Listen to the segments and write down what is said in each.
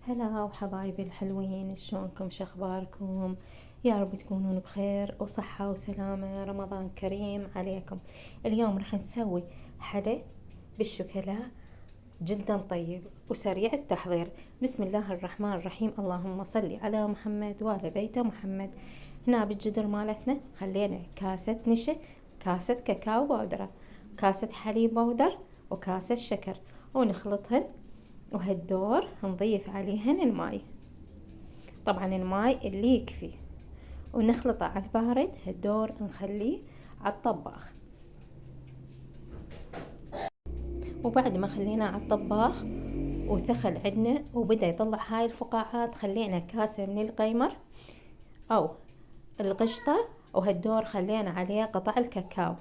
هلا وحبايبي الحلوين، شلونكم؟ شخباركم؟ يا رب تكونون بخير وصحة وسلامة. رمضان كريم عليكم. اليوم راح نسوي حلى بالشوكولا جدا طيب وسريع التحضير. بسم الله الرحمن الرحيم. اللهم صل على محمد وعلى بيت محمد. هنا بالجدر مالتنا خلينا كاسة نشا، كاسة كاكاو بودرة، كاسة حليب بودر، وكاسة شكر، ونخلطهن. وهالدور نضيف عليهن الماي، طبعا الماي اللي يكفي، ونخلطه على البارد. هالدور نخليه على الطباخ. وبعد ما خلينا على الطباخ وثخل عندنا وبدأ يطلع هاي الفقاعات، خلينا كاسة من القيمر أو القشطة، وهالدور خلينا عليه قطع الكاكاو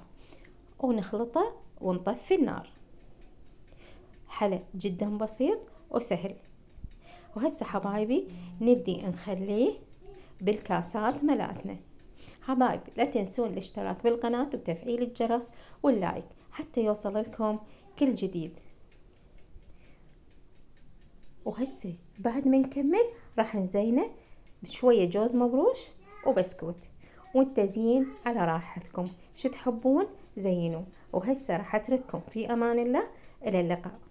ونخلطه ونطفي النار. حلا جدا بسيط وسهل. وهسه حبايبي نبدي نخليه بالكاسات ملاتنا. حبايبي لا تنسون الاشتراك بالقناة وتفعيل الجرس واللايك حتى يوصل لكم كل جديد. وهسه بعد ما نكمل راح نزينه بشوية جوز مبروش وبسكوت، والتزيين على راحتكم، شو تحبون زينوا. وهسه راح اترككم في امان الله، الى اللقاء.